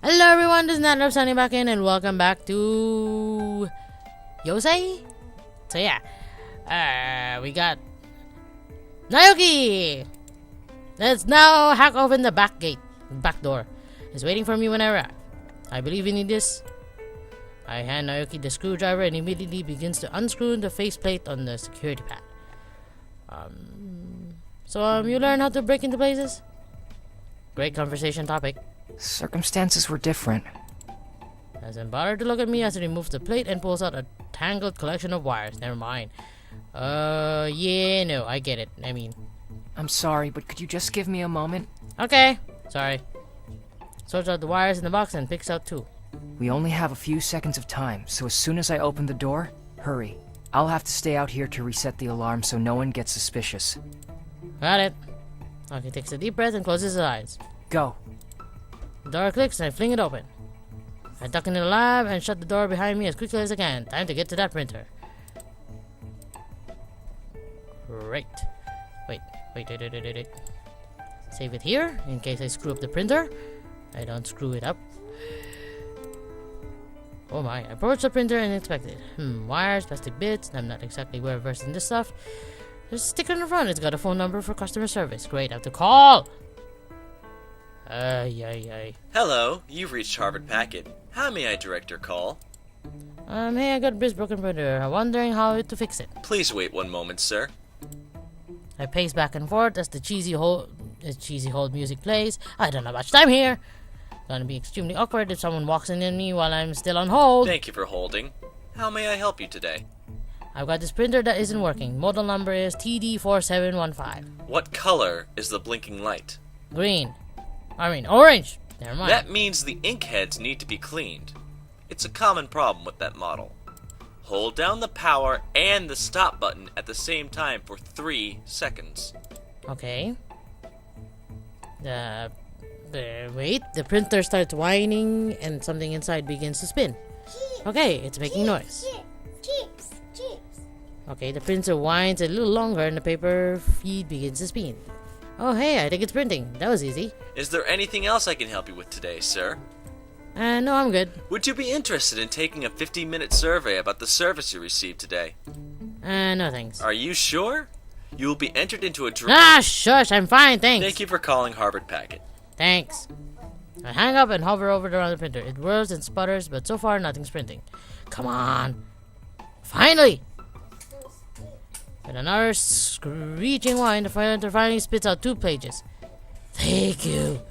Hello everyone, this is Natnarf signing back in, and welcome back to Yousei. So yeah, we got Naoki. Let's now hack open the back door. It's waiting for me when I arrive. I believe you need this. I hand Naoki the screwdriver and immediately begins to unscrew the faceplate on the security pad. You learn how to break into places? Great conversation topic. Circumstances were different. Doesn't bother to look at me as he removes the plate and pulls out a tangled collection of wires. Never mind. Yeah, no, I get it. I'm sorry, but could you just give me a moment? Okay, sorry. Sorts out the wires in the box and picks out two. We only have a few seconds of time, so as soon as I open the door, hurry. I'll have to stay out here to reset the alarm so no one gets suspicious. Got it. Okay, takes a deep breath and closes his eyes. Go. The door clicks and I fling it open. I duck into the lab and shut the door behind me as quickly as I can. Time to get to that printer. Great. Wait. Save it here in case I screw up the printer. I don't screw it up. Oh my, I approach the printer and inspect it. Wires, plastic bits. I'm not exactly well versed in this stuff. There's a sticker on the front. It's got a phone number for customer service. Great, I have to call. Hello, you've reached Harvard Packet. How may I direct your call? Hey, I got this broken printer. I'm wondering how to fix it. Please wait one moment, sir. I pace back and forth as the cheesy hold music plays. I don't have much time here. Gonna be extremely awkward if someone walks in on me while I'm still on hold. Thank you for holding. How may I help you today? I've got this printer that isn't working. Model number is TD4715. What color is the blinking light? Orange. Never mind. That means the ink heads need to be cleaned. It's a common problem with that model. Hold down the power and the stop button at the same time for 3 seconds. Okay. Wait, the printer starts whining and something inside begins to spin. Okay, it's making noise. Okay, the printer whines a little longer and the paper feed begins to spin. Oh hey, I think it's printing. That was easy. Is there anything else I can help you with today, sir? No, I'm good. Would you be interested in taking a 15-minute survey about the service you received today? No thanks. Are you sure? You will be entered into a draw. Ah, shush, I'm fine, thanks. Thank you for calling Harvard Packet. Thanks. I hang up and hover over around the printer. It whirs and sputters, but so far nothing's printing. Come on. Finally! With another screeching whine, the printer finally spits out 2 pages. Thank you.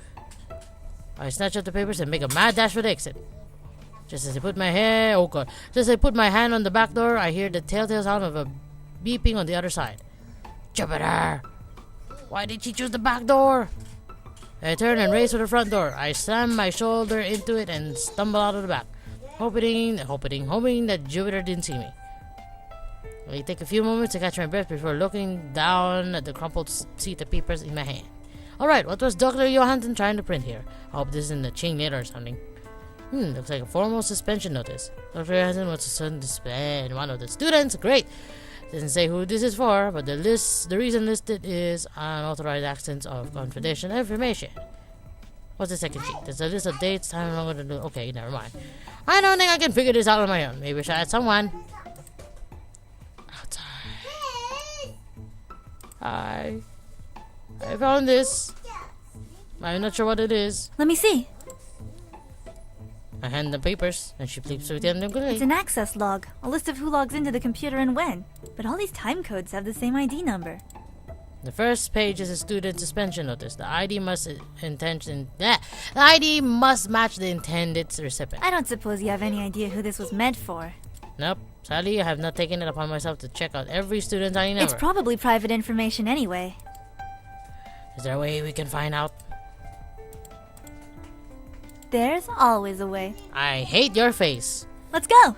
I snatch up the papers and make a mad dash for the exit. Just as I put my hand on the back door, I hear the telltale sound of a beeping on the other side. Jupiter! Why did she choose the back door? I turn and race for the front door. I slam my shoulder into it and stumble out of the back, hoping that Jupiter didn't see me. I take a few moments to catch my breath before looking down at the crumpled sheet of papers in my hand. Alright, what was Dr. Johansson trying to print here? I hope this isn't a chain letter or something. Looks like a formal suspension notice. Dr. Johansson wants to suspend one of the students. Great! Doesn't say who this is for, but the reason listed is unauthorized access of confidential information. What's the second sheet? There's a list of dates, time, longer to do. Okay, never mind. I don't think I can figure this out on my own. Maybe I should ask someone. I found this. I'm not sure what it is. Let me see. I hand the papers, and she flips through them quickly. It's an access log, a list of who logs into the computer and when. But all these time codes have the same ID number. The first page is a student suspension notice. The ID must match the intended recipient. I don't suppose you have any idea who this was meant for. Nope. Sadly, I have not taken it upon myself to check out every student's ID number. It's probably private information anyway. Is there a way we can find out? There's always a way. I hate your face. Let's go!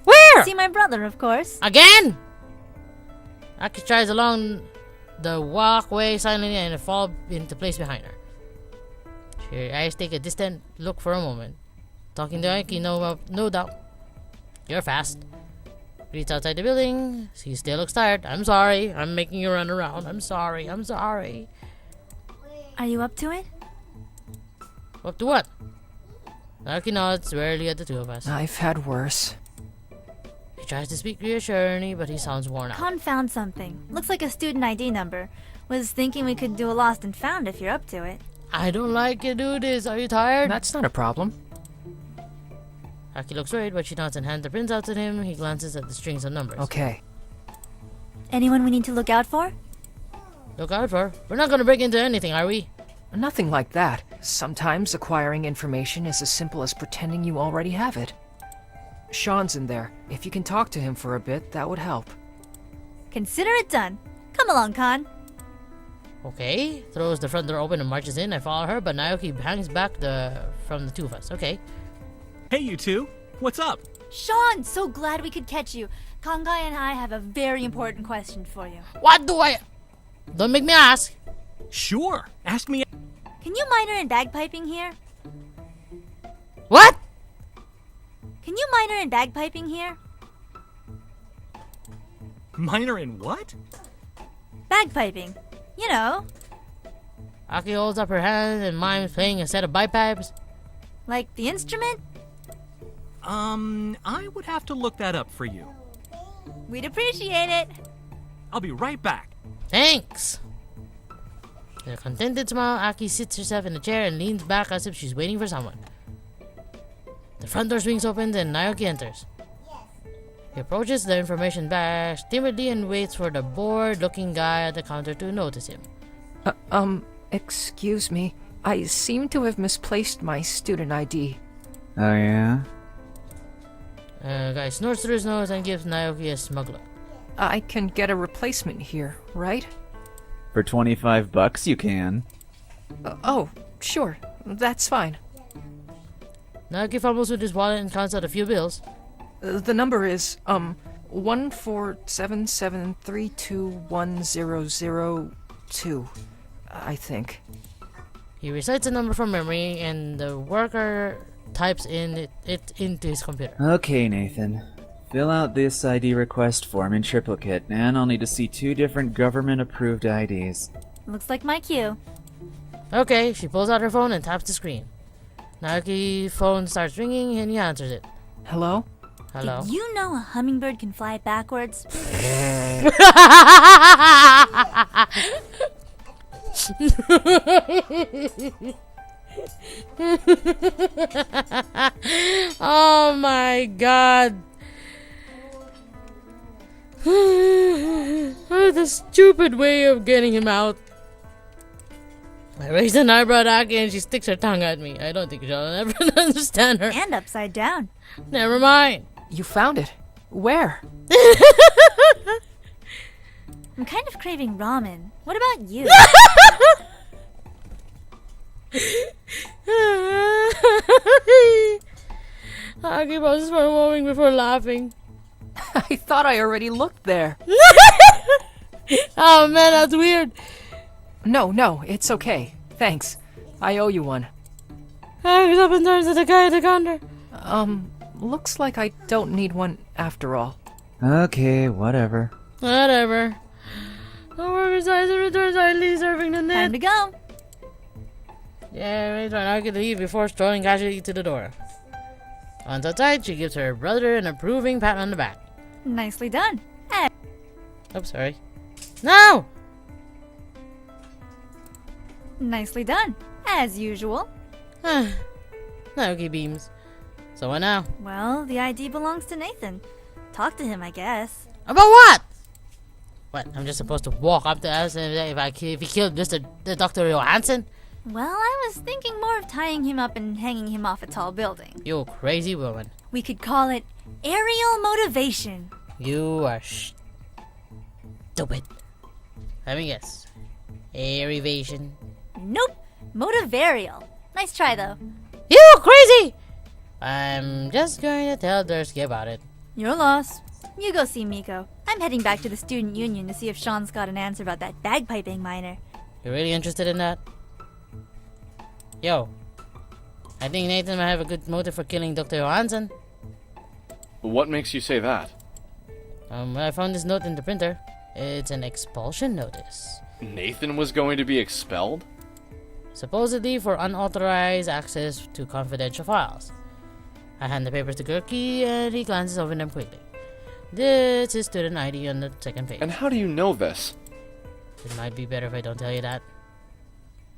Where? See my brother, of course. Again? Aki strides along the walkway silently and fall into place behind her. Her eyes take a distant look for a moment. Talking to Aki, no doubt. You're fast. Reads outside the building. He still looks tired. I'm sorry. I'm making you run around. I'm sorry. Are you up to it? Up to what? Naoki nods wearily at the two of us. I've had worse. He tries to speak reassuringly, but he sounds worn out. Con found something. Looks like a student ID number. Was thinking we could do a lost and found if you're up to it. I don't like to do this. Are you tired? That's not a problem. Aki looks worried, but she nods and hands the prints out to him. He glances at the strings of numbers. Okay. Anyone we need to look out for? Look out for. We're not gonna break into anything, are we? Nothing like that. Sometimes acquiring information is as simple as pretending you already have it. Sean's in there. If you can talk to him for a bit, that would help. Consider it done. Come along, Con. Okay. Throws the front door open and marches in. I follow her, but Naoki hangs back from the two of us. Okay. Hey, you two. What's up? Sean, so glad we could catch you. Kongai and I have a very important question for you. What do I... Don't make me ask. Sure. Ask me. Can you minor in bagpiping here? What? Can you minor in bagpiping here? Minor in what? Bagpiping. You know, Aki holds up her hand and mimes playing a set of bagpipes. like the instrument? I would have to look that up for you. We'd appreciate it. I'll be right back. Thanks. With a contented smile, Aki sits herself in a chair and leans back as if she's waiting for someone. The front door swings open and Naoki enters. He approaches the information bag timidly and waits for the bored-looking guy at the counter to notice him. Excuse me. I seem to have misplaced my student ID. Oh yeah? Guy snorts through his nose and gives Naoki a smug look. I can get a replacement here, right? For $25 you can. Oh, sure. That's fine. Naoki fumbles with his wallet and counts out a few bills. The number is, 14773210002, I think. He recites a number from memory and the worker types it into his computer. Okay, Nathan. Fill out this ID request form in triplicate, and I'll need to see 2 different government-approved IDs. Looks like my cue. Okay, she pulls out her phone and taps the screen. Naoki's phone starts ringing and he answers it. Hello? Hello? Did you know a hummingbird can fly backwards? Oh my god. What a stupid way of getting him out. I raise an eyebrow at Aki and she sticks her tongue at me. I don't think she'll ever understand her. And upside down. Never mind. You found it. Where? I'm kind of craving ramen. What about you? Aki pauses for a moment before laughing. I thought I already looked there. Oh man, that's weird. No, it's okay. Thanks. I owe you one. Aki looks up and turns to the guy at the counter. Looks like I don't need one after all. Okay, whatever. Whatever. The worker sighs and returns idly serving the Time net. to go. Yeah, wait for Aki to leave before strolling casually to the door. Once outside, she gives her brother an approving pat on the back. Nicely done. Oops, sorry. No! Nicely done. As usual. Naoki beams. So what now? Well, the ID belongs to Nathan. Talk to him, I guess. About what? What? I'm just supposed to walk up to us and say if he killed the Dr. Johansson? Well, I was thinking more of tying him up and hanging him off a tall building. You crazy woman. We could call it aerial motivation. You are stupid. Let me guess. Aeration. Nope. Motivarial. Nice try, though. You crazy! I'm just going to tell Dursky about it. Your loss. You go see Miko. I'm heading back to the student union to see if Sean's got an answer about that bagpiping minor. You really interested in that? Yo. I think Nathan might have a good motive for killing Dr. Johansson. What makes you say that? I found this note in the printer. It's an expulsion notice. Nathan was going to be expelled? Supposedly for unauthorized access to confidential files. I hand the papers to Gurki and he glances over them quickly. This is student ID on the second page. And how do you know this? It might be better if I don't tell you that.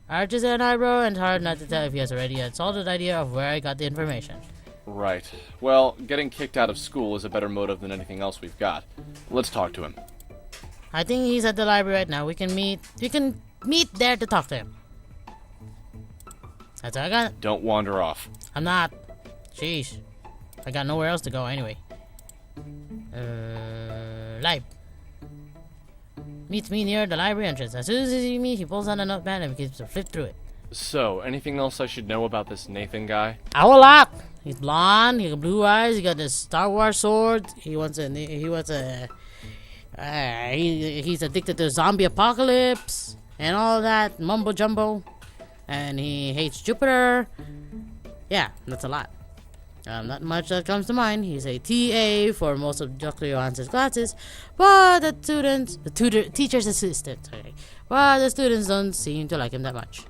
Arches an eyebrow and it's hard not to tell if he has already a solid idea of where I got the information. Right. Well, getting kicked out of school is a better motive than anything else we've got. Let's talk to him. I think he's at the library right now. We can meet there to talk to him. That's all I got. Don't wander off. I'm not. Sheesh. I got nowhere else to go anyway. Lib. Meets me near the library entrance. As soon as he sees me, he pulls out a notepad and begins to flip through it. So, anything else I should know about this Nathan guy? A whole lot. He's blonde. He got blue eyes. He got this Star Wars sword. He's addicted to zombie apocalypse and all that mumbo jumbo. And he hates Jupiter. Yeah, that's a lot. Not much that comes to mind. He's a TA for most of Dr. Johansson's classes, but the teacher's assistant. Sorry. But the students don't seem to like him that much.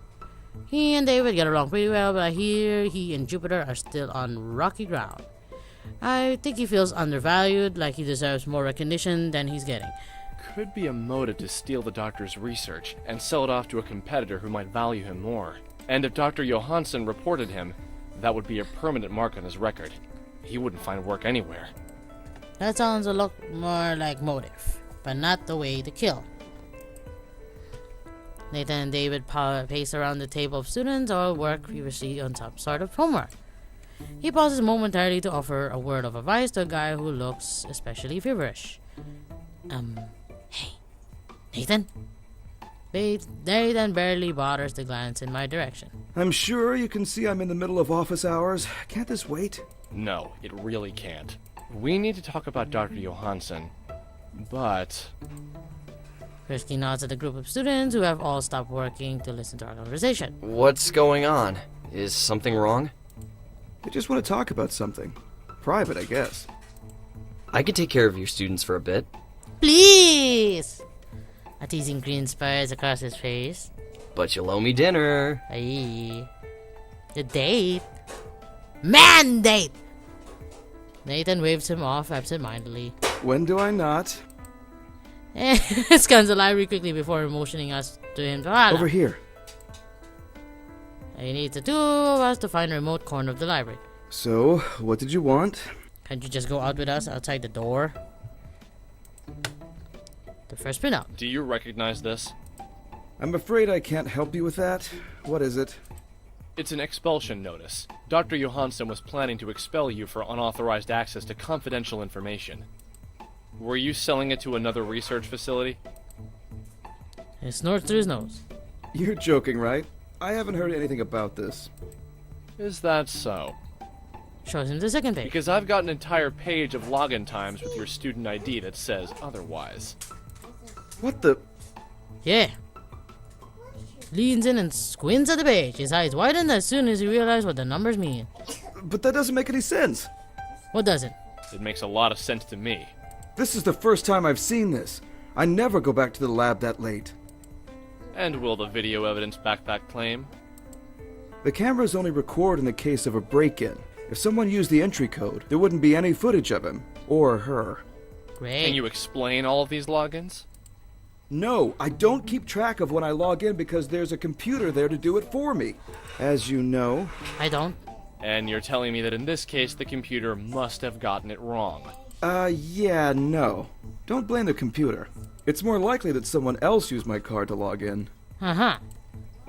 He and David get along pretty well, but I hear he and Jupiter are still on rocky ground. I think he feels undervalued, like he deserves more recognition than he's getting. Could be a motive to steal the doctor's research and sell it off to a competitor who might value him more. And if Dr. Johansson reported him, that would be a permanent mark on his record. He wouldn't find work anywhere. That sounds a lot more like motive, but not the way to kill. Nathan and David pace around the table of students or work previously on some sort of homework. He pauses momentarily to offer a word of advice to a guy who looks especially feverish. Hey, Nathan? Nathan barely bothers to glance in my direction. I'm sure you can see I'm in the middle of office hours. Can't this wait? No, it really can't. We need to talk about Dr. Johansson, but... Risky nods at the group of students who have all stopped working to listen to our conversation. What's going on? Is something wrong? I just want to talk about something. Private, I guess. I could take care of your students for a bit. Please! A teasing grin spreads across his face. But you'll owe me dinner. Aye. The date? Mandate! Nathan waves him off absent-mindedly. When do I not? Scans the library quickly before motioning us to him to holla. Over here. He needs the two of us to find a remote corner of the library. So, what did you want? Can't you just go out with us outside the door? The first printout. Do you recognize this? I'm afraid I can't help you with that. What is it? It's an expulsion notice. Dr. Johansson was planning to expel you for unauthorized access to confidential information. Were you selling it to another research facility? He snorts through his nose. You're joking, right? I haven't heard anything about this. Is that so? Shows him the second page. Because I've got an entire page of login times with your student ID that says otherwise. What the? Yeah. Leans in and squints at the page. His eyes widen as soon as he realizes what the numbers mean. But that doesn't make any sense. What doesn't? It makes a lot of sense to me. This is the first time I've seen this. I never go back to the lab that late. And will the video evidence back that claim? The cameras only record in the case of a break-in. If someone used the entry code, there wouldn't be any footage of him. Or her. Great. Can you explain all of these logins? No, I don't keep track of when I log in because there's a computer there to do it for me. As you know. I don't. And you're telling me that in this case the computer must have gotten it wrong. Yeah, no. Don't blame the computer. It's more likely that someone else used my card to log in. Uh-huh.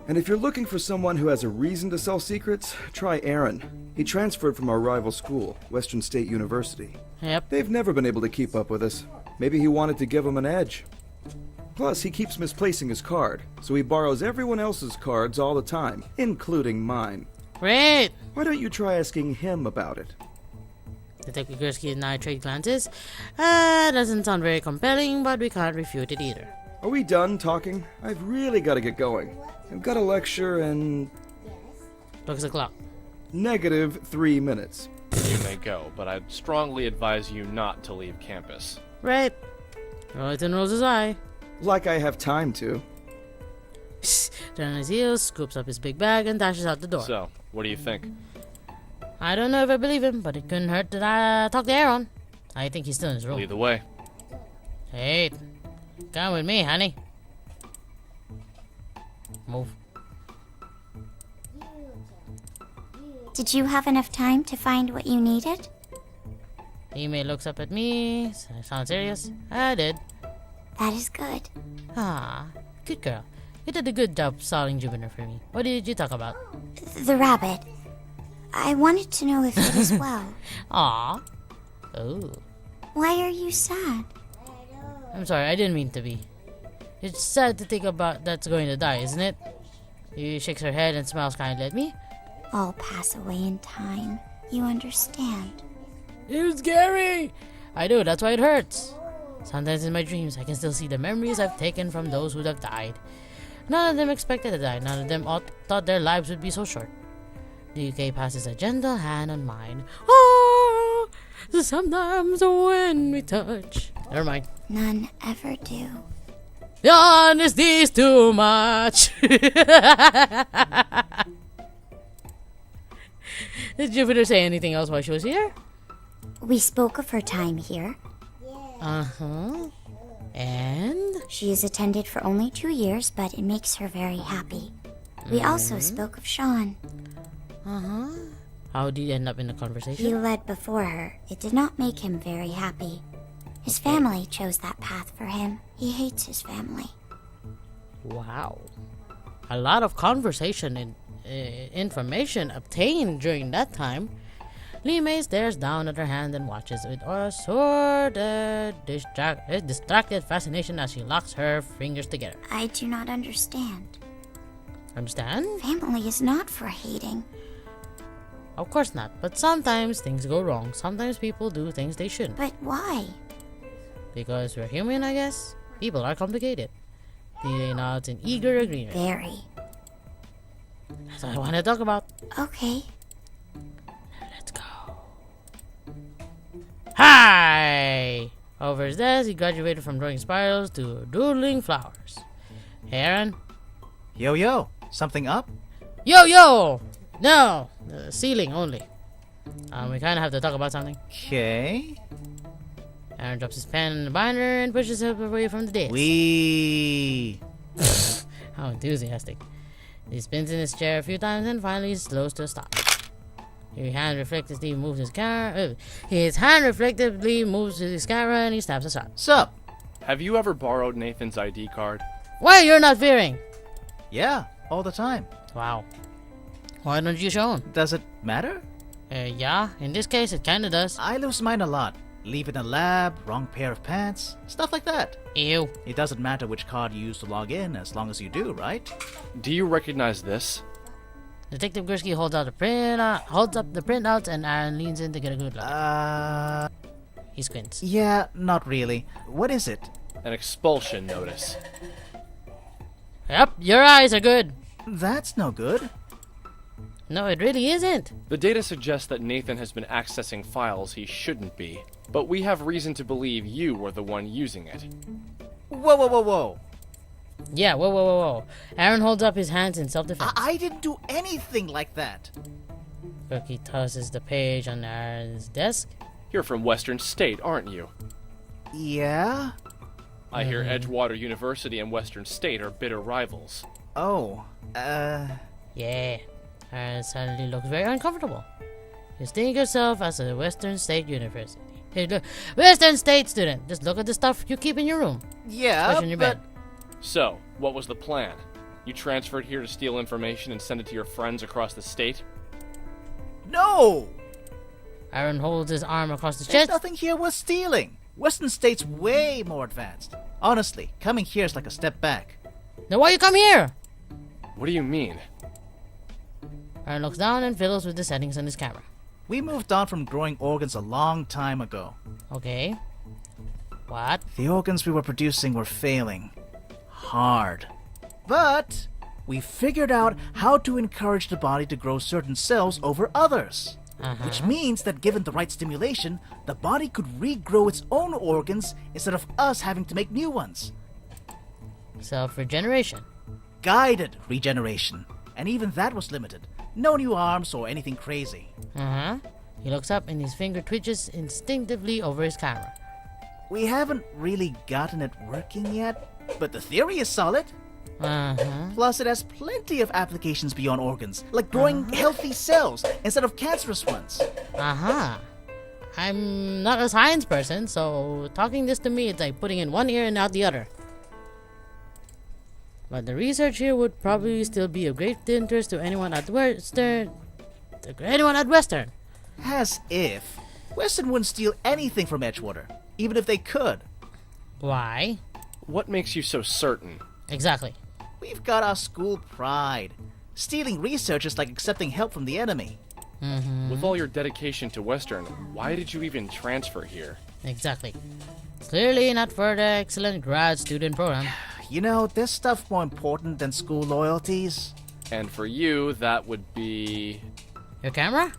And if you're looking for someone who has a reason to sell secrets, try Aaron. He transferred from our rival school, Western State University. Yep. They've never been able to keep up with us. Maybe he wanted to give him an edge. Plus, he keeps misplacing his card, so he borrows everyone else's cards all the time, including mine. Great. Why don't you try asking him about it? Detective Gursky and I trade glances. Doesn't sound very compelling, but we can't refute it either. Are we done talking? I've really got to get going. I've got a lecture in... Looks the clock. -3 minutes. You may go, but I'd strongly advise you not to leave campus. Right. Rollington rolls his eye. Like I have time to. Turns on his heels, scoops up his big bag, and dashes out the door. So, what do you think? I don't know if I believe him, but it couldn't hurt to talk to Aaron. I think he's still in his room. Lead the way. Hey, come with me, honey. Move. Did you have enough time to find what you needed? Ime looks up at me. Sounds serious. I did. That is good. Ah, good girl. You did a good job solving Jupiter for me. What did you talk about? The rabbit. I wanted to know if it is well. Aw. Oh. Why are you sad? I'm sorry, I didn't mean to be. It's sad to think about that's going to die, isn't it? She shakes her head and smiles kindly at me. All pass away in time. You understand. It's scary! I do, that's why it hurts. Sometimes in my dreams, I can still see the memories I've taken from those who have died. None of them expected to die. None of them thought their lives would be so short. The UK passes a gentle hand on mine. Ah, sometimes when we touch. Never mind. None ever do. The honesty is too much. Did Jupiter say anything else while she was here? We spoke of her time here. Uh-huh. And? She has attended for only 2 years, but it makes her very happy. We also spoke of Sean. Uh-huh. How did you end up in the He conversation? led before her. It did not make him very happy. His family chose that path for him. He hates his family. Wow. A lot of conversation and information obtained during that time. Limei stares down at her hand and watches with a sort of distracted fascination as she locks her fingers together. I do not understand. Understand? Family is not for hating. Of course not, but sometimes things go wrong. Sometimes people do things they shouldn't. But why? Because we're human, I guess. People are complicated. They nods in eager agreement. Very. That's what I want to talk about. Okay. Let's go. Hi! Over his desk, he graduated from drawing spirals to doodling flowers. Hey, Aaron? Yo, yo, something up? Yo, yo! No! The ceiling only. We kind of have to talk about something. Okay. Aaron drops his pen in the binder and pushes it away from the desk. Wee. How enthusiastic. He spins in his chair a few times and finally slows to a stop. His hand reflectively moves his camera. His hand reflectively moves his camera and he snaps a shot. Sup? Have you ever borrowed Nathan's ID card? Why you're not fearing? Yeah, all the time. Wow. Why don't you show him? Does it matter? Yeah, in this case it kinda does. I lose mine a lot. Leave it in a lab, wrong pair of pants, stuff like that. Ew. It doesn't matter which card you use to log in as long as you do, right? Do you recognize this? Detective Gursky holds up the printouts and Aaron leans in to get a good look. He squints. Yeah, not really. What is it? An expulsion notice. Yep, your eyes are good. That's no good. No, it really isn't. The data suggests that Nathan has been accessing files he shouldn't be, but we have reason to believe you were the one using it. Whoa, whoa, whoa, whoa. Yeah, whoa. Aaron holds up his hands in self-defense. I didn't do anything like that. Cookie tosses the page on Aaron's desk. You're from Western State, aren't you? Yeah? I hear Edgewater University and Western State are bitter rivals. Oh, Yeah. Aaron suddenly looks very uncomfortable. You think yourself as a Western State University. Hey, look, Western State student. Just look at the stuff you keep in your room. yeah, Especially in your but... bed. So, what was the plan? You transferred here to steal information and send it to your friends across the state? No! Aaron holds his arm across his There's chest. nothing here worth stealing. Western State's way more advanced. Honestly, coming here is like a step back. Then why you come here? What do you mean? Aaron looks down and fiddles with the settings on his camera. We moved on from growing organs a long time ago. Okay. What? The organs we were producing were failing. Hard. But we figured out how to encourage the body to grow certain cells over others. Which means that given the right stimulation, the body could regrow its own organs instead of us having to make new ones. Self-regeneration. Guided regeneration. And even that was limited. No new arms or anything crazy. Uh-huh. He looks up and his finger twitches instinctively over his camera. We haven't really gotten it working yet, but the theory is solid. Uh-huh. Plus, it has plenty of applications beyond organs, like growing healthy cells instead of cancerous ones. Uh-huh. I'm not a science person, so talking this to me is like putting in one ear and out the other. But the research here would probably still be of great interest to anyone at Western. As if. Western wouldn't steal anything from Edgewater, even if they could. Why? What makes you so certain? Exactly. We've got our school pride. Stealing research is like accepting help from the enemy. With all your dedication to Western, why did you even transfer here? Exactly. Clearly not for the excellent grad student program. You know, there's stuff more important than school loyalties. And for you, that would be... Your camera?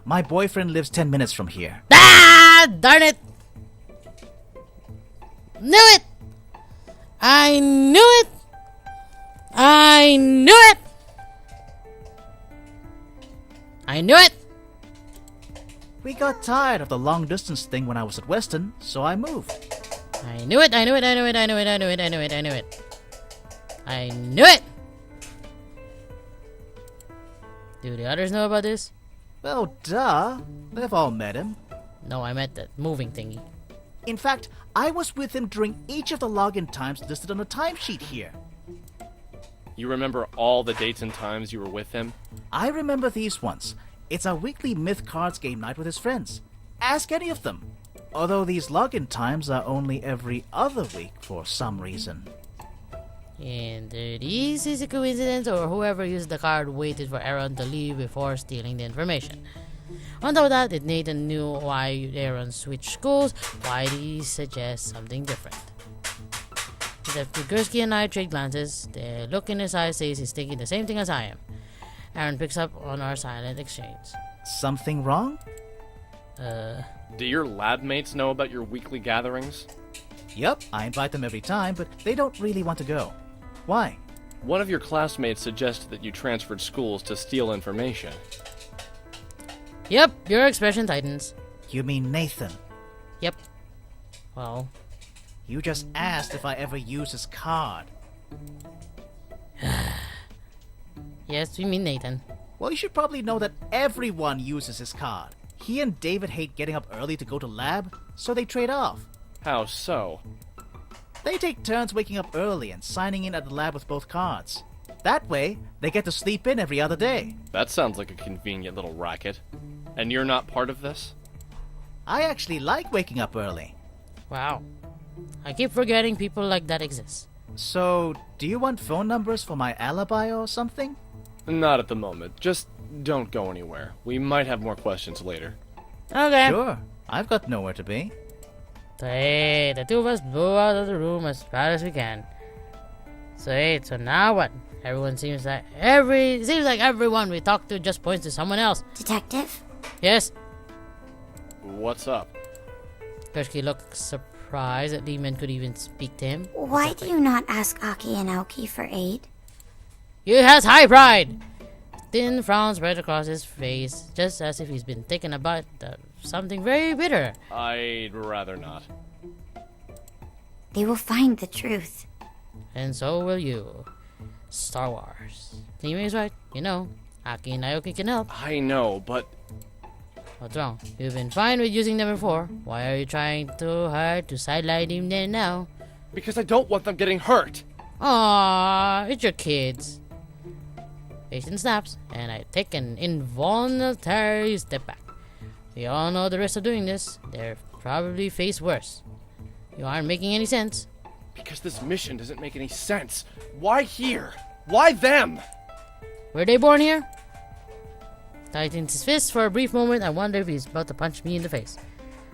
My boyfriend lives 10 minutes from here. Ah! Darn it! Knew it! I knew it! I knew it! I knew it! We got tired of the long distance thing when I was at Western, so I moved. I knew it, I knew it, I knew it, I knew it, I knew it, I knew it, I knew it. I knew it! Do the others know about this? Well, duh. They've all met him. No, I meant that moving thingy. In fact, I was with him during each of the login times listed on the timesheet here. You remember all the dates and times you were with him? I remember these ones. It's our weekly Myth Cards game night with his friends. Ask any of them. Although these login times are only every other week for some reason. And this is a coincidence, or whoever used the card waited for Aaron to leave before stealing the information. On top of that, if Nathan knew why Aaron switched schools, why did he suggest something different? Detective Gursky and I trade glances. The look in his eyes says he's thinking the same thing as I am. Aaron picks up on our silent exchange. Something wrong? Do your lab mates know about your weekly gatherings? Yep, I invite them every time, but they don't really want to go. Why? One of your classmates suggested that you transferred schools to steal information. Yep, your expression tightens. You mean Nathan? Yep. Well, you just asked if I ever use his card. Yes, we mean Nathan. Well, you should probably know that everyone uses his card. He and David hate getting up early to go to lab, so they trade off. How so? They take turns waking up early and signing in at the lab with both cards. That way, they get to sleep in every other day. That sounds like a convenient little racket. And you're not part of this? I actually like waking up early. Wow. I keep forgetting people like that exist. So, do you want phone numbers for my alibi or something? Not at the moment. Just don't go anywhere. We might have more questions later. Okay. Sure. I've got nowhere to be. So hey, the two of us blow out of the room as fast as we can. So now what? Seems like everyone we talk to just points to someone else. Detective? Yes. What's up? Kursky looked surprised that Lehman could even speak to him. Why do you not ask Aki and Aoki for aid? He has high pride! Thin frown spread across his face, just as if he's been taken aback of something very bitter. I'd rather not. They will find the truth. And so will you. Star Wars. Lehman is right. You know, Aki and Aoki can help. I know, but... What's wrong? You've been fine with using them before. Why are you trying too hard to sideline him there now? Because I don't want them getting hurt! Aww, it's your kids. Patience snaps, and I take an involuntary step back. We all know the risk of doing this. They'll probably face worse. You aren't making any sense. Because this mission doesn't make any sense. Why here? Why them? Were they born here? Tightens his fist for a brief moment. I wonder if he's about to punch me in the face.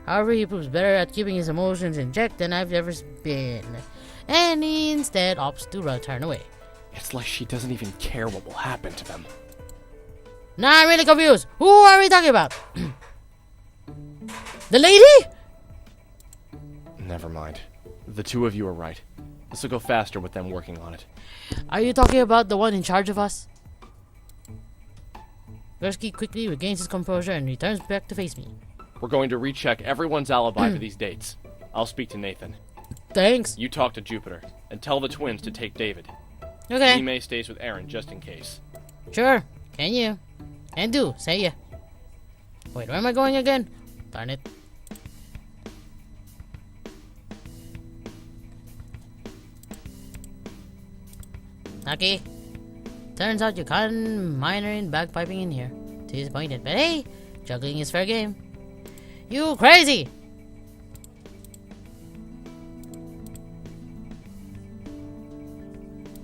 However, he proves better at keeping his emotions in check than I've ever been. And he instead opts to turn away. It's like she doesn't even care what will happen to them. Now I'm really confused. Who are we talking about? The lady? Never mind. The two of you are right. This will go faster with them working on it. Are you talking about the one in charge of us? Gursky quickly regains his composure and returns back to face me. We're going to recheck everyone's alibi for these dates. I'll speak to Nathan. Thanks. You talk to Jupiter, and tell the twins to take David. Okay. May stays with Aaron just in case. Sure. Can you? Can do. Say ya. Wait, where am I going again? Darn it. Okay. Turns out you can't minor in bagpiping in here. Disappointed, but hey, juggling is fair game. You crazy!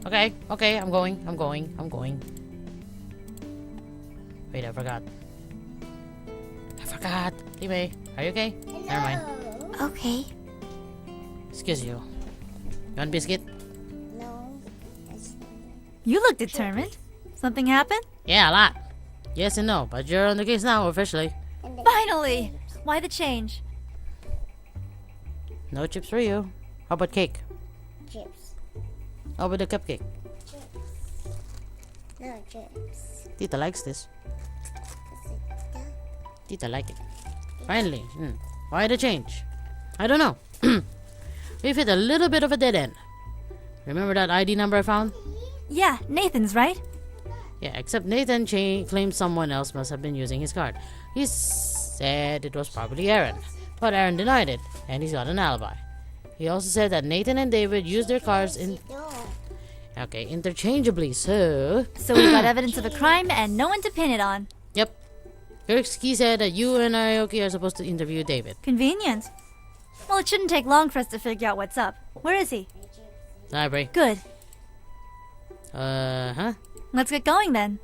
Okay, I'm going. Wait, I forgot. May, are you okay? Never mind. Okay. Excuse you. You want biscuit? No. You look determined. Something happened? Yeah, a lot. Yes and no, but you're on the case now, officially. Finally! Why the change? No chips for you. How about cake? Chips. How about the cupcake? No chips. Tita likes this. Tita like it. Finally. Why the change? I don't know. We've hit a little bit of a dead end. Remember that ID number I found? Yeah, Nathan's, right? Yeah, except Nathan claims someone else must have been using his card. He said it was probably Aaron, but Aaron denied it, and he's got an alibi. He also said that Nathan and David used their cards interchangeably, so... So we got evidence of a crime and no one to pin it on. Yep. Gursky said that you and Aoki are supposed to interview David. Convenient. Well, it shouldn't take long for us to figure out what's up. Where is he? Library. Good. Huh? Let's get going then.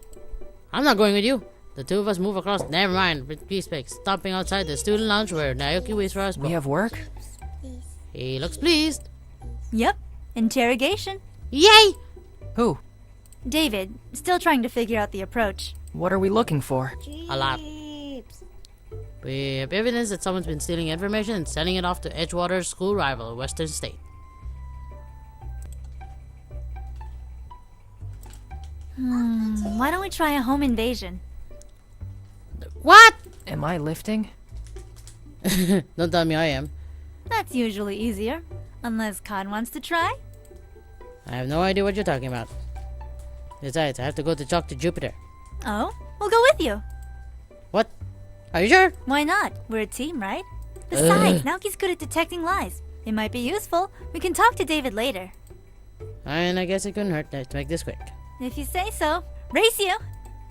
I'm not going with you. The two of us move across. Never mind. Please speak. Stopping outside the student lounge where Naoki waits for us. We have work? He looks pleased. Yep. Interrogation. Yay! Who? David. Still trying to figure out the approach. What are we looking for? A lot. We have evidence that someone's been stealing information and sending it off to Edgewater's school rival, Western State. Why don't we try a home invasion? What? Am I lifting? Don't tell me I am. That's usually easier. Unless Khan wants to try? I have no idea what you're talking about. Besides, I have to go to talk to Jupiter. Oh? We'll go with you. What? Are you sure? Why not? We're a team, right? Besides, Naoki's good at detecting lies. It might be useful. We can talk to David later. And I guess it couldn't hurt to make this quick. If you say so. Race you!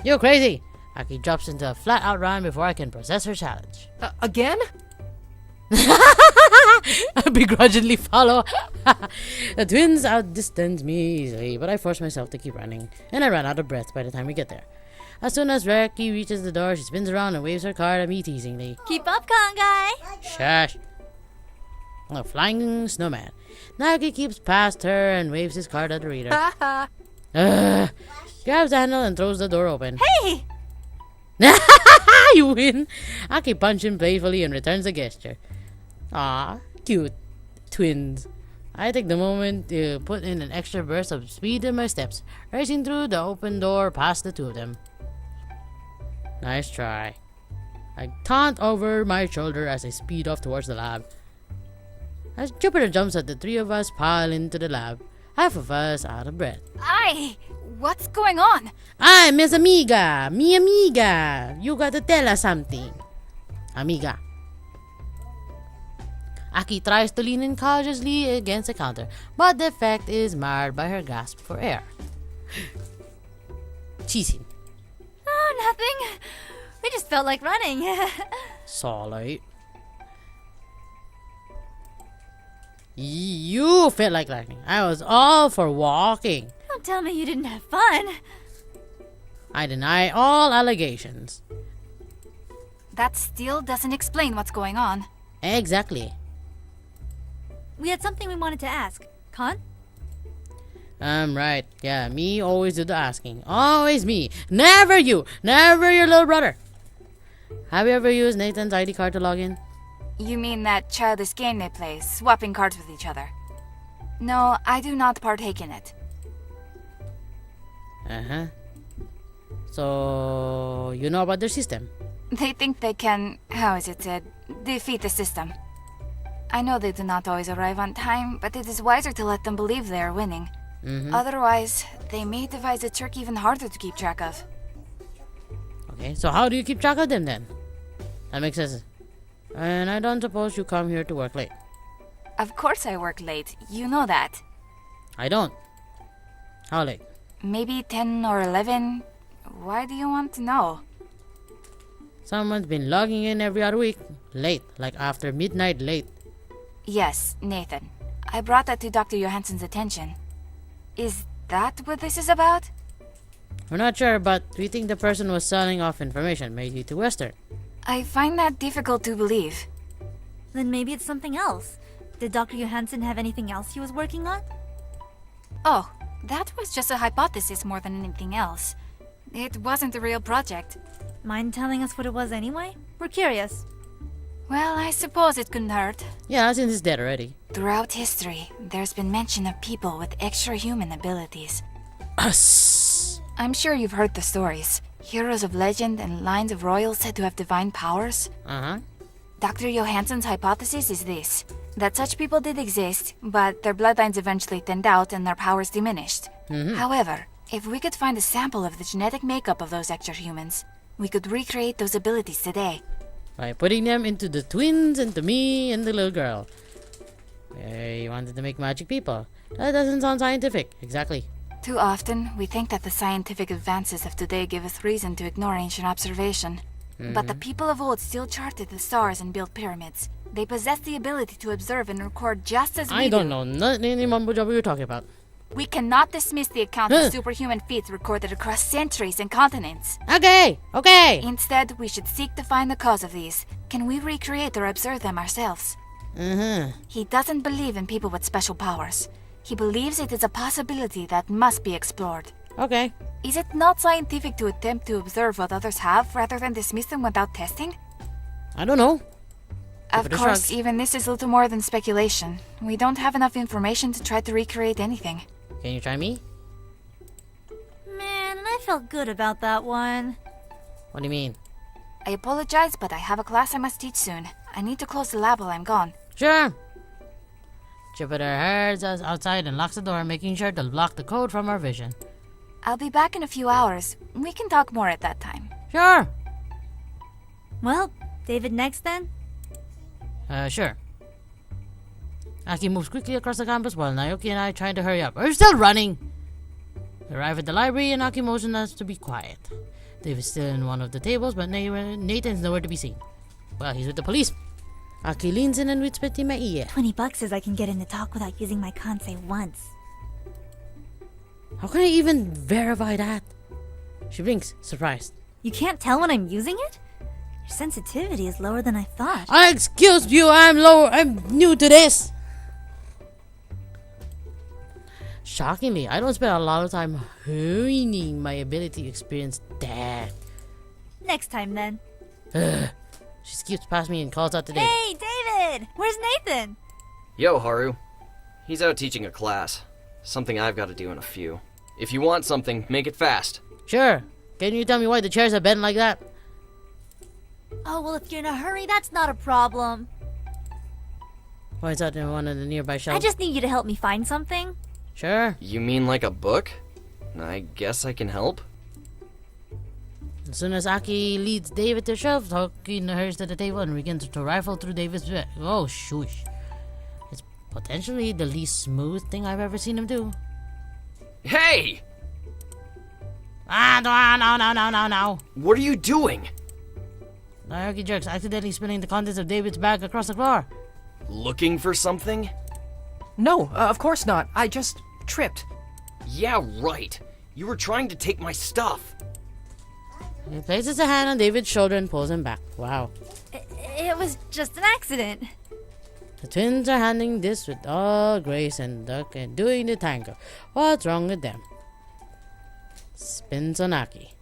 You're crazy! Aki drops into a flat-out run before I can process her challenge. Again? I begrudgingly follow. The twins outdistance me easily, but I force myself to keep running, and I run out of breath by the time we get there. As soon as Reki reaches the door, she spins around and waves her card at me teasingly. Keep up, Khan guy! Shush! A flying snowman. Nagi keeps past her and waves his card at the reader. Grabs the handle and throws the door open. Hey! You win! Aki punches him playfully and returns the gesture. Ah, cute. Twins. I take the moment to put in an extra burst of speed in my steps, racing through the open door past the two of them. Nice try. I taunt over my shoulder as I speed off towards the lab. As Jupiter jumps at the three of us pile into the lab, half of us out of breath. What's going on? Ay, Miss Amiga! Mi amiga! You gotta tell us something. Amiga. Aki tries to lean in cautiously against the counter, but the effect is marred by her gasp for air. Cheesing. Oh, nothing. We just felt like running. Sorry. You felt like running. I was all for walking. Don't tell me you didn't have fun. I deny all allegations. That still doesn't explain what's going on. Exactly. We had something we wanted to ask. Khan? Right. Yeah, me always do the asking. Always me. Never you. Never your little brother. Have you ever used Nathan's ID card to log in? You mean that childish game they play, swapping cards with each other? No, I do not partake in it. Uh-huh. So, you know about their system? They think they can, how is it said, defeat the system. I know they do not always arrive on time, but it is wiser to let them believe they are winning. Otherwise, they may devise a trick even harder to keep track of. Okay, so how do you keep track of them then? That makes sense. And I don't suppose you come here to work late. Of course I work late, you know that. I don't. How late? Maybe 10 or 11. Why do you want to know? Someone's been logging in every other week. Late, like after midnight late. Yes, Nathan. I brought that to Dr. Johansson's attention. Is that what this is about? We're not sure, but we think the person was selling off information, maybe to Western. I find that difficult to believe. Then maybe it's something else. Did Dr. Johansson have anything else he was working on? Oh, that was just a hypothesis more than anything else. It wasn't a real project. Mind telling us what it was anyway? We're curious. Well, I suppose it couldn't hurt. Yeah, since he's dead already. Throughout history, there's been mention of people with extra-human abilities. Us. I'm sure you've heard the stories. Heroes of legend and lines of royals said to have divine powers. Dr. Johansson's hypothesis is this, that such people did exist, but their bloodlines eventually thinned out and their powers diminished. However, if we could find a sample of the genetic makeup of those extra-humans, we could recreate those abilities today. By putting them into the twins, into me, and the little girl. You wanted to make magic people. That doesn't sound scientific. Exactly. Too often, we think that the scientific advances of today give us reason to ignore ancient observation. But the people of old still charted the stars and built pyramids. They possess the ability to observe and record just as we do. I don't know any mumbo jumbo you're talking about. We cannot dismiss the account of superhuman feats recorded across centuries and continents. Okay. Instead, we should seek to find the cause of these. Can we recreate or observe them ourselves? He doesn't believe in people with special powers. He believes it is a possibility that must be explored. Okay. Is it not scientific to attempt to observe what others have rather than dismiss them without testing? I don't know. Of course, even this is little more than speculation. We don't have enough information to try to recreate anything. Can you try me? Man, I felt good about that one. What do you mean? I apologize, but I have a class I must teach soon. I need to close the lab while I'm gone. Sure. Jupiter herds us outside and locks the door, making sure to block the code from our vision. I'll be back in a few hours. We can talk more at that time. Sure. Well, David next then? Sure. Aki moves quickly across the campus while Naoki and I trying to hurry up. We're still running! We arrive at the library and Aki motions us to be quiet. Dave is still in one of the tables, but Nathan's nowhere to be seen. Well, he's with the police. Aki leans in and whispers in my ear. $20 says I can get in the talk without using my kansei once. How can I even verify that? She blinks, surprised. You can't tell when I'm using it? Your sensitivity is lower than I thought. Excuse you, I'm new to this. Shockingly, I don't spend a lot of time honing my ability to experience that. Next time then. She skips past me and calls out to David. Hey, David! Where's Nathan? Yo, Haru. He's out teaching a class. Something I've got to do in a few. If you want something, make it fast. Sure. Can you tell me why the chairs are bent like that? Oh, well, if you're in a hurry, that's not a problem. Points out in one of the nearby shelves. I just need you to help me find something. Sure. You mean like a book? I guess I can help. As soon as Aki leads David to the shelf, Toki hurries to the table and begins to rifle through David's bag. Oh, shoosh. It's potentially the least smooth thing I've ever seen him do. Hey! No. What are you doing? Naoki jerks, accidentally spilling the contents of David's bag across the floor. Looking for something? No, of course not. I just tripped. Yeah, right. You were trying to take my stuff. He places a hand on David's shoulder and pulls him back. Wow. It was just an accident. The twins are handling this with all grace and duck and doing the tango. What's wrong with them? Spins on Aki.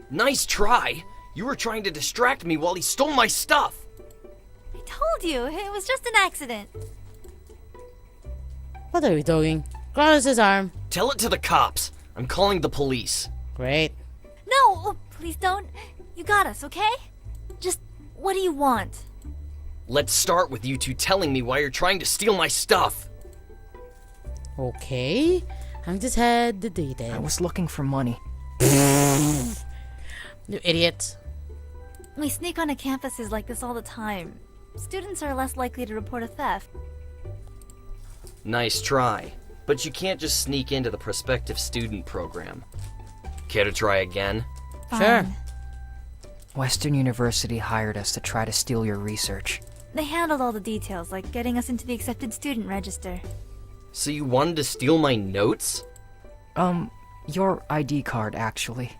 Nice try. You were trying to distract me while he stole my stuff. I told you, it was just an accident. What are we doing? Grabs his arm. Tell it to the cops. I'm calling the police. Great. No! Please don't. You got us, okay? Just, what do you want? Let's start with you two telling me why you're trying to steal my stuff. Okay. I just had the I details. was looking for money. You idiot. We sneak onto campuses like this all the time. Students are less likely to report a theft. Nice try. But you can't just sneak into the prospective student program. Care to try again? Sure. Fine. Western University hired us to try to steal your research. They handled all the details, like getting us into the accepted student register. So you wanted to steal my notes? Your ID card, actually.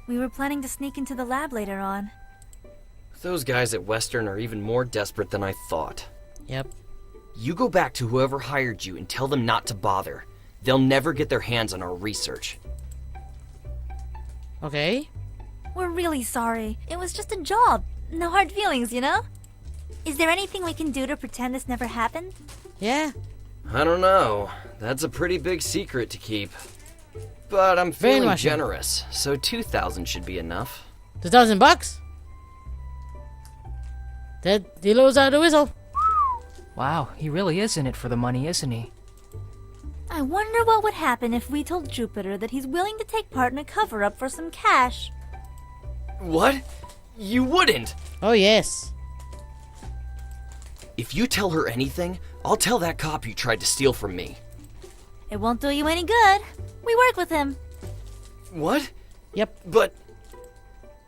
We were planning to sneak into the lab later on. Those guys at Western are even more desperate than I thought. Yep. You go back to whoever hired you and tell them not to bother. They'll never get their hands on our research. Okay. We're really sorry. It was just a job. No hard feelings, you know? Is there anything we can do to pretend this never happened? Yeah. I don't know. That's a pretty big secret to keep. But I'm Very feeling much. generous, so 2,000 should be enough. $2,000? That he blows out the whistle. Wow, he really is in it for the money, isn't he? I wonder what would happen if we told Jupiter that he's willing to take part in a cover-up for some cash. What? You wouldn't! Oh yes. If you tell her anything, I'll tell that cop you tried to steal from me. It won't do you any good. We work with him. What? Yep. But...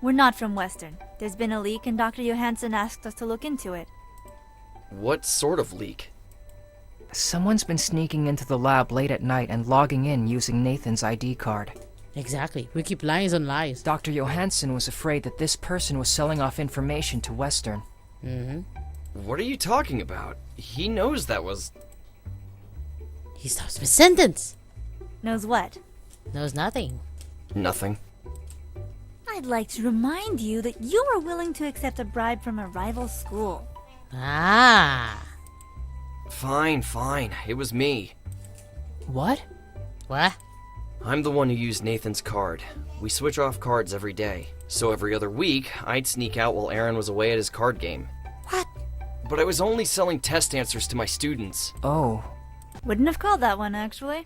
We're not from Western. There's been a leak and Dr. Johansson asked us to look into it. What sort of leak? Someone's been sneaking into the lab late at night and logging in using Nathan's ID card. Exactly. We keep lies on lies. Dr. Johansson was afraid that this person was selling off information to Western. Mm-hmm. What are you talking about? He knows that was... He stops mid-sentence. Knows what? Knows nothing. Nothing. I'd like to remind you that you were willing to accept a bribe from a rival school. Ah. Fine. It was me. What? What? I'm the one who used Nathan's card. We switch off cards every day. So every other week, I'd sneak out while Aaron was away at his card game. What? But I was only selling test answers to my students. Oh. Wouldn't have called that one, actually.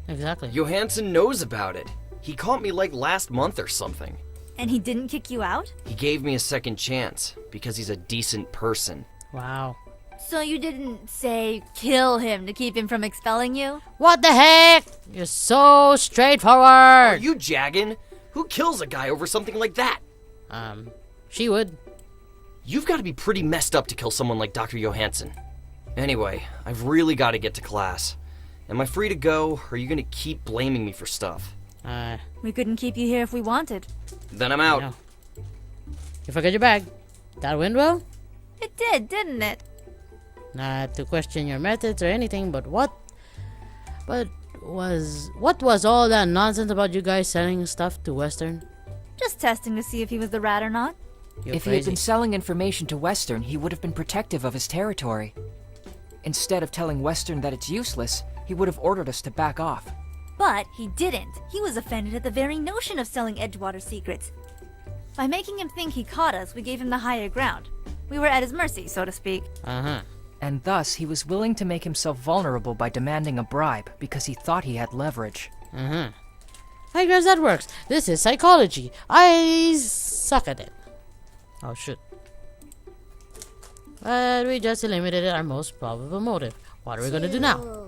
Exactly. Johansson knows about it. He caught me like last month or something. And he didn't kick you out? He gave me a second chance, because he's a decent person. Wow. So you didn't, say, kill him to keep him from expelling you? What the heck? You're so straightforward. Are you jagging? Who kills a guy over something like that? She would. You've got to be pretty messed up to kill someone like Dr. Johansson. Anyway, I've really got to get to class. Am I free to go, or are you going to keep blaming me for stuff? We couldn't keep you here if we wanted. Then I'm out. No. You forgot your bag. That went well? It did, didn't it? Not to question your methods or anything, but what was all that nonsense about you guys selling stuff to Western? Just testing to see if he was the rat or not. You're If he had crazy. been selling information to Western, he would have been protective of his territory. Instead of telling Western that it's useless, he would have ordered us to back off. But he didn't. He was offended at the very notion of selling Edgewater secrets. By making him think he caught us, we gave him the higher ground. We were at his mercy, so to speak. Uh-huh. And thus, he was willing to make himself vulnerable by demanding a bribe, because he thought he had leverage. Uh-huh. I guess that works. This is psychology. I suck at it. Oh, shoot. But we just eliminated our most probable motive. What are we gonna do now?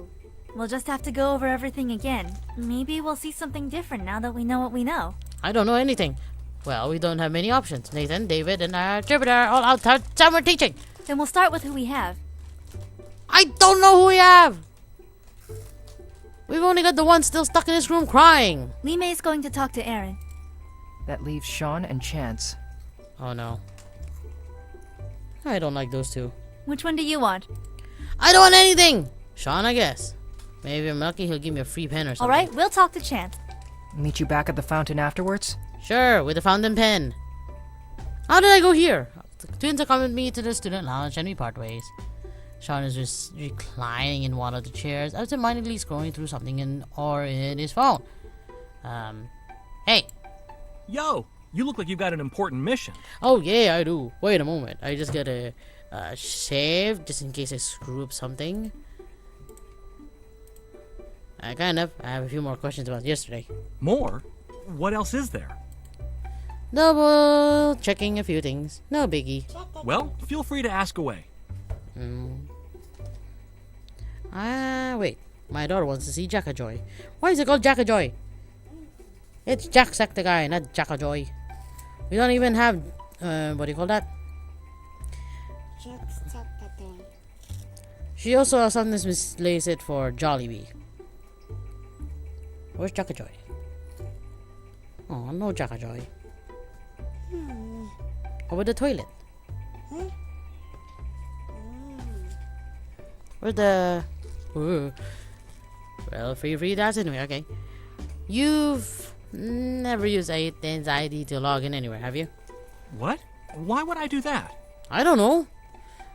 We'll just have to go over everything again. Maybe we'll see something different now that we know what we know. I don't know anything. Well, we don't have many options. Nathan, David, and Jupiter are all out summer teaching. Then we'll start with who we have. I don't know who we have. We've only got the one still stuck in his room crying. Lee May's going to talk to Aaron. That leaves Sean and Chance. Oh no. I don't like those two. Which one do you want? I don't want anything. Sean, I guess. Maybe I'm lucky he'll give me a free pen or something. Alright, we'll talk to Chance. Meet you back at the fountain afterwards? Sure, with a fountain pen. How did I go here? The twins are coming with me to the student lounge and we part ways. Sean is just reclining in one of the chairs, absentmindedly scrolling through something in his phone. Hey, Yo, you look like you've got an important mission. Oh yeah, I do. Wait a moment. I just gotta shave just in case I screw up something. Kind of. I have a few more questions about yesterday. More? What else is there? Double checking a few things. No biggie. Well, feel free to ask away. Wait. My daughter wants to see Jackajoy. Why is it called Jackajoy? It's Jacksepticeye, not Jackajoy. We don't even have, what do you call that? She also sometimes misplays it for Jollibee. Where's Jackajoy? Oh, no Jackajoy. Over the toilet. Where's the... Ooh. Well, free that's anyway, okay. You've never used Aiden's ID to log in anywhere, have you? What? Why would I do that? I don't know.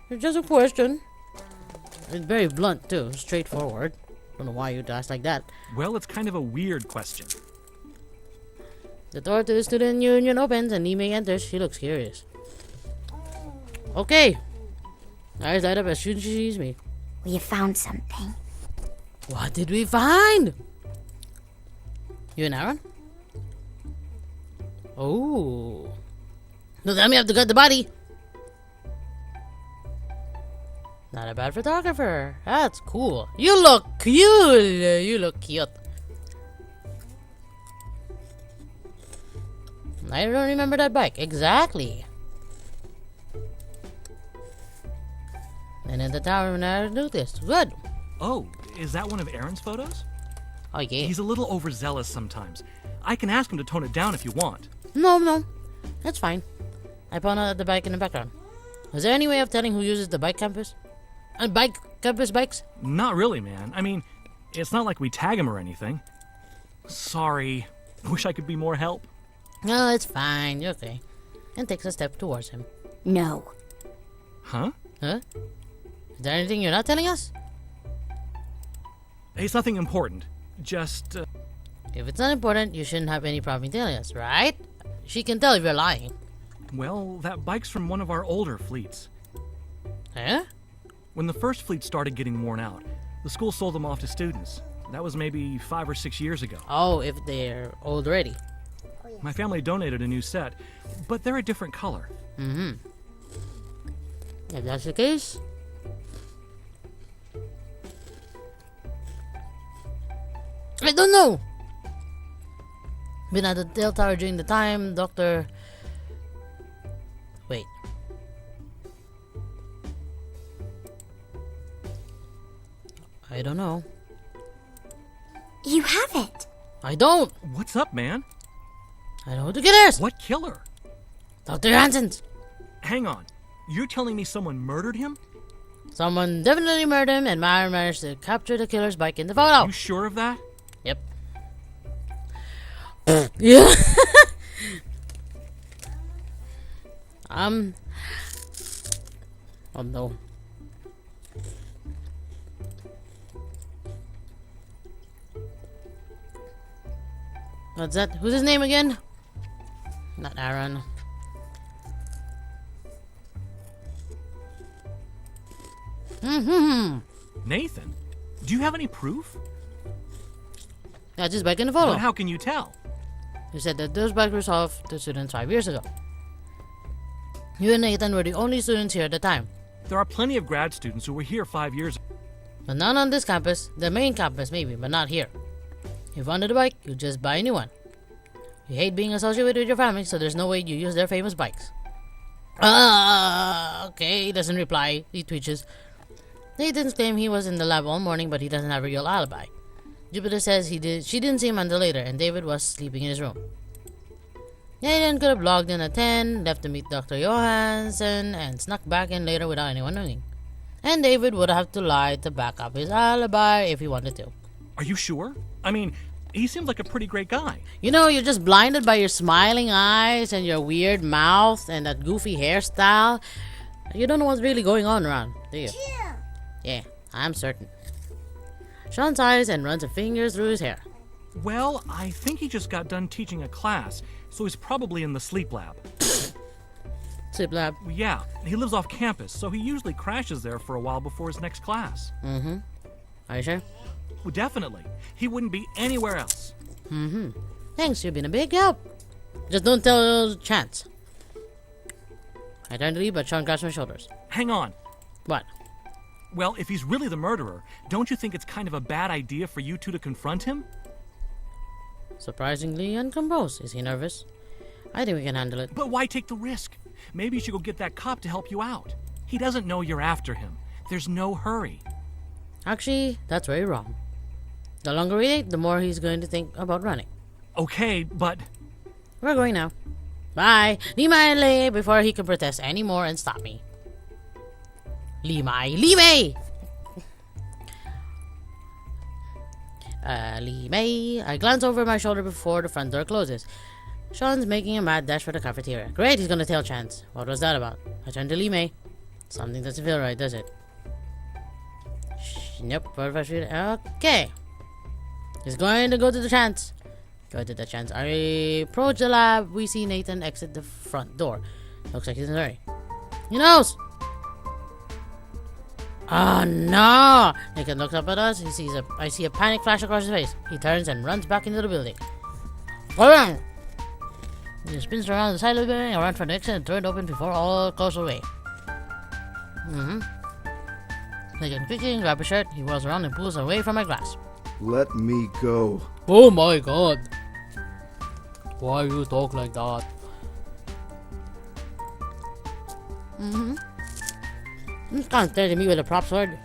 It's just a question. It's very blunt too, straightforward. Don't know why you'd ask like that. Well, it's kind of a weird question. The door to the student union opens and Nime enters. She looks curious. Okay. Eyes light up as soon as she sees me. We have found something. What did we find? You and Aaron? Oh. No, tell me I have to cut the body. Not a bad photographer. That's cool. You look cute. You look cute. I don't remember that bike. Exactly. And in the tower when I noticed. Good. Oh, is that one of Aaron's photos? Oh, yeah. He's a little overzealous sometimes. I can ask him to tone it down if you want. No. That's fine. I pointed at the bike in the background. Is there any way of telling who uses the bike campus? And campus bikes? Not really, man. I mean, it's not like we tag him or anything. Sorry. Wish I could be more help. No, it's fine. You're okay. And takes a step towards him. No. Huh? Huh? Is there anything you're not telling us? It's nothing important. Just, If it's not important, you shouldn't have any problem telling us, right? She can tell if you're lying. Well, that bike's from one of our older fleets. Huh? When the first fleet started getting worn out, the school sold them off to students. That was maybe 5 or 6 years ago. Oh, if they're old already. My family donated a new set, but they're a different color. Mm-hmm. If that's the case... I don't know! Been at the Tail Tower during the time, Dr. Wait. I don't know. You have it! I don't! What's up, man? I know who the killer is! What killer? Dr. Hansen's! Hang on. You're telling me someone murdered him? Someone definitely murdered him, and Myra managed to capture the killer's bike in the photo. You sure of that? Yep. Yeah. Oh no. What's that? Who's his name again? Not Aaron. Nathan, do you have any proof? Yeah, just back in the photo. But how can you tell? You said that those bikes were sold to students 5 years ago. You and Nathan were the only students here at the time. There are plenty of grad students who were here 5 years ago. But none on this campus. The main campus maybe, but not here. If you wanted a bike, you just buy a new one. You hate being associated with your family, so there's no way you use their famous bikes. Okay, he doesn't reply. He twitches. Nathan's claim he was in the lab all morning, but he doesn't have a real alibi. Jupiter says she didn't see him until later, and David was sleeping in his room. Nathan could have logged in at 10, left to meet Dr. Johansson, and snuck back in later without anyone knowing. And David would have to lie to back up his alibi if he wanted to. Are you sure? I mean, he seems like a pretty great guy. You know, you're just blinded by your smiling eyes and your weird mouth and that goofy hairstyle. You don't know what's really going on around, do you? Yeah, I'm certain. Sean sighs and runs her fingers through his hair. Well, I think he just got done teaching a class, so he's probably in the sleep lab. Sleep lab? Yeah, he lives off campus, so he usually crashes there for a while before his next class. Mm-hmm. Are you sure? Well, definitely. He wouldn't be anywhere else. Mm-hmm. Thanks, you've been a big help. Just don't tell Chance. I turned to leave, but Sean grabs my shoulders. Hang on. What? Well, if he's really the murderer, don't you think it's kind of a bad idea for you two to confront him? Surprisingly uncomposed. Is he nervous? I think we can handle it. But why take the risk? Maybe you should go get that cop to help you out. He doesn't know you're after him. There's no hurry. Actually, that's very wrong. The longer we wait, the more he's going to think about running. Okay, but... We're going now. Bye. Limai and Lei before he can protest anymore and stop me. Limai. Limai! Limai. I glance over my shoulder before the front door closes. Sean's making a mad dash for the cafeteria. Great, he's gonna tell Chance. What was that about? I turn to Limai. Something doesn't feel right, does it? Nope. Okay. He's going to go to the Chance. Go to the Chance. I approach the lab. We see Nathan exit the front door. Looks like he's in a hurry. He knows! Oh no! Nathan looks up at us. I see a panic flash across his face. He turns and runs back into the building. Hold on! He spins around the side of the building, around for the exit, and throw it open before all goes away. Nathan quickly grabs a shirt. He whirls around and pulls away from my glass. Let me go. Oh my god. Why you talk like that? You can't stare at me with a prop sword.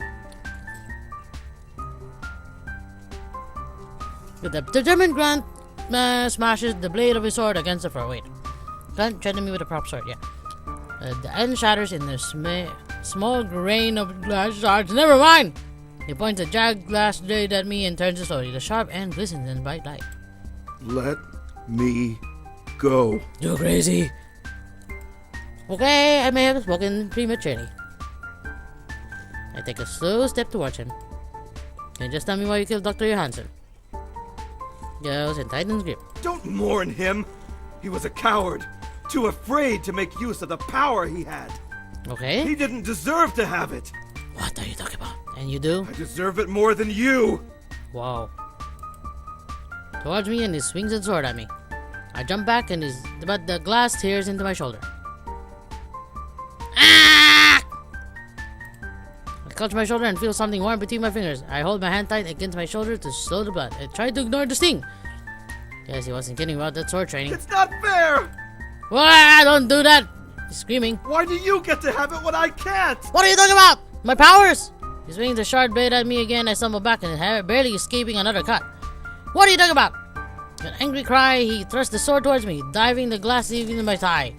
With a determined Grant smashes the blade of his sword against the floor. Wait. Grant threatened me with a prop sword, yeah. The end shatters in the small grain of glass shards. Never mind! He points a jagged glass blade at me and turns it slowly. The sharp end glistens in bright light. Let me go. You're crazy. Okay, I may have spoken prematurely. I take a slow step towards him. Can you just tell me why you killed Dr. Johansson? Goes and tightens grip. Don't mourn him. He was a coward. Too afraid to make use of the power he had. Okay. He didn't deserve to have it. What are you talking about? And you do? I deserve it more than you. Wow. Towards me and he swings his sword at me. I jump back but the glass tears into my shoulder. Ah! I clutch my shoulder and feel something warm between my fingers. I hold my hand tight against my shoulder to slow the blood. I tried to ignore the sting. Guess he wasn't kidding about that sword training. It's not fair! Ah, don't do that! He's screaming. Why do you get to have it when I can't? What are you talking about? My powers! He swings the sharp blade at me again. I stumble back and barely escaping another cut. What are you talking about? With an angry cry, he thrusts the sword towards me, diving the glass into my thigh.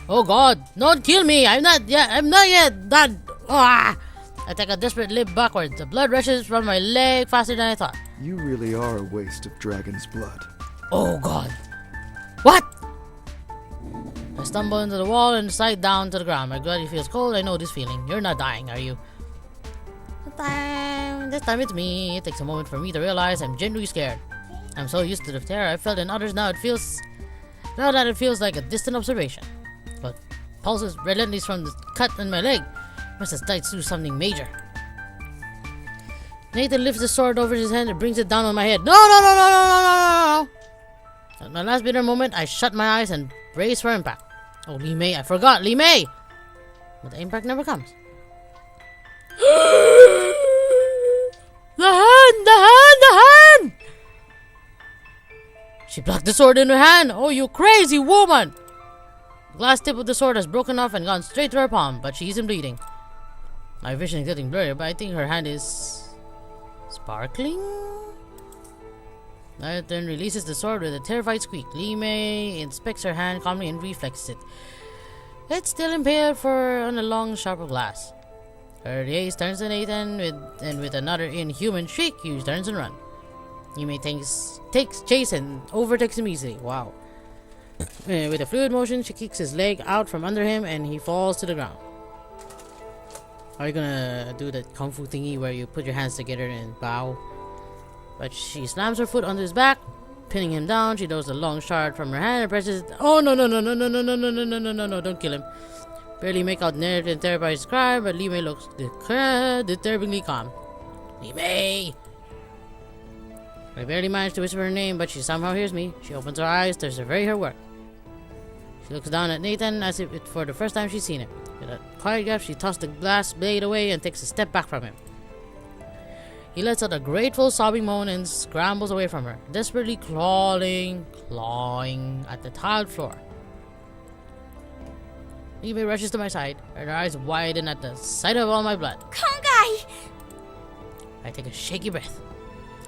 Oh god, don't kill me! I'm not yet done! Ah! I take a desperate leap backwards. The blood rushes from my leg faster than I thought. You really are a waste of dragon's blood. Oh god. What? I stumble into the wall and slide down to the ground. My body feels cold. I know this feeling. You're not dying, are you? This time it's me. It takes a moment for me to realize I'm genuinely scared. I'm so used to the terror I felt in others now that it feels like a distant observation. But pulses relentless from the cut in my leg. Must have died through something major. Nathan lifts the sword over his head and brings it down on my head. No! At my last bitter moment, I shut my eyes and brace for impact. Oh, Li Mei, I forgot, Li Mei! But the impact never comes. The hand! She blocked the sword in her hand. Oh, you crazy woman! The glass tip of the sword has broken off and gone straight to her palm, but she isn't bleeding. My vision is getting blurry, but I think her hand is sparkling. Nathan releases the sword with a terrified squeak. Li Mei inspects her hand calmly and reflexes it. It's still impaled on a long, sharp glass. Her gaze turns to Nathan, and with another inhuman shriek, he turns and runs. Li Mei takes chase and overtakes him easily. Wow. With a fluid motion, she kicks his leg out from under him, and he falls to the ground. Are you gonna do that kung fu thingy where you put your hands together and bow? but she slams her foot onto his back, pinning him down. She throws the long shard from her hand and presses it. Oh no, don't kill him. Barely make out nerve and terror by his cry, but Li Mei looks disturbingly calm. Li Mei! I barely manage to whisper her name, but she somehow hears me. She opens her eyes to survey her work. She looks down at Nathan as if it's for the first time she's seen him. With a quiet gasp, she tosses the glass blade away and takes a step back from him. He lets out a grateful sobbing moan and scrambles away from her, desperately clawing at the tiled floor. Li Mei rushes to my side, and her eyes widen at the sight of all my blood. Kongai! I take a shaky breath.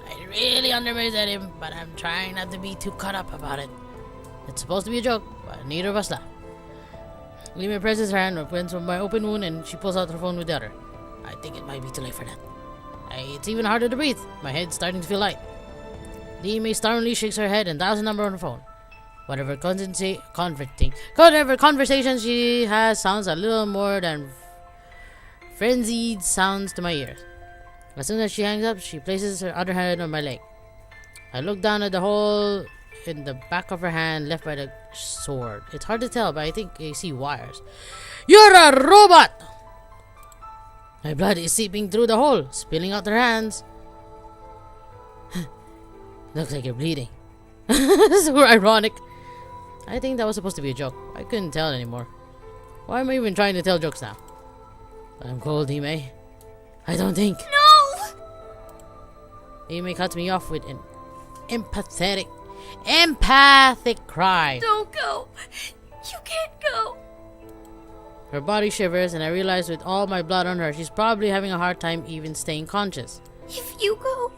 I really underestimated him, but I'm trying not to be too caught up about it. It's supposed to be a joke, but neither of us laugh. Li Mei presses her hand opens my open wound, and she pulls out her phone with the other. I think it might be too late for that. It's even harder to breathe. My head's starting to feel light. Li Mei sternly shakes her head and dials a number on her phone. Whatever conversation she has sounds a little more than frenzied sounds to my ears. As soon as she hangs up, she places her other hand on my leg. I look down at the hole in the back of her hand left by the sword. It's hard to tell, but I think I see wires. You're a robot! My blood is seeping through the hole, spilling out her hands. Looks like you're bleeding. So ironic. I think that was supposed to be a joke. I couldn't tell anymore. Why am I even trying to tell jokes now? I'm cold, Li Mei. I don't think. No! Li Mei cuts me off with an empathic cry. Don't go. You can't go. Her body shivers, and I realize with all my blood on her, she's probably having a hard time even staying conscious. If you go,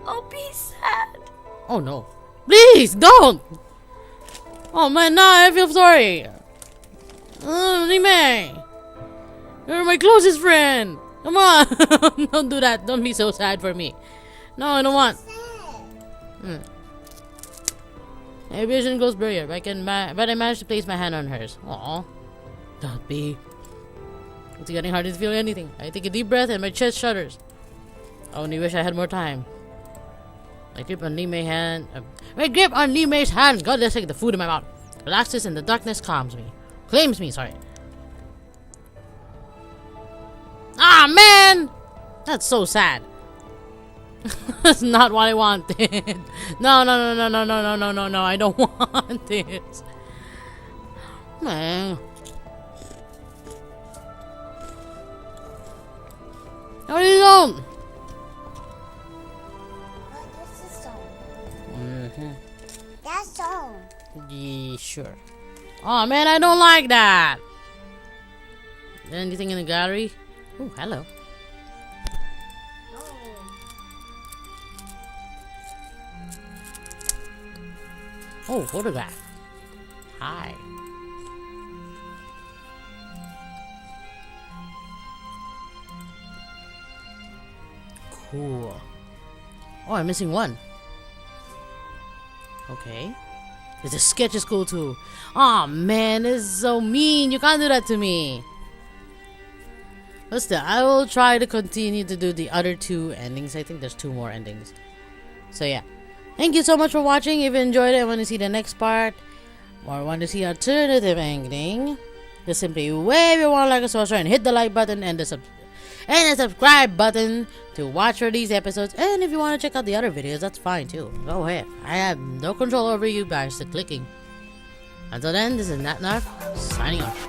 I'll be sad. Oh no. Please, don't! Oh man, no, I feel sorry. Li Mei, you're my closest friend. Come on. Don't do that. Don't be so sad for me. No, I don't want. My vision goes blurry, but I managed to place my hand on hers. Aww. Don't be. It's getting harder to feel anything. I take a deep breath and my chest shudders. I only wish I had more time. My grip on Li Mei's hand. God, let's take the food in my mouth. Relaxes and the darkness claims me. Sorry. Ah man, that's so sad. That's not what I wanted. No. I don't want this. Man. How are you going? That's all. Yeah, sure. Oh man, I don't like that. Anything in the gallery? Oh, hello. Oh, photograph. Hi. Cool. Oh, I'm missing one. Okay. The sketch is cool too. Aw, man, this is so mean. You can't do that to me. But still, I will try to continue to do the other two endings. I think there's 2 more endings. So yeah. Thank you so much for watching. If you enjoyed it and want to see the next part, or want to see alternative ending, just simply wave your one like a sorcerer and hit the like button and the subscribe button to watch for these episodes. And if you want to check out the other videos, that's fine too. Go ahead. I have no control over you guys to clicking. Until then, this is Natnarf signing off.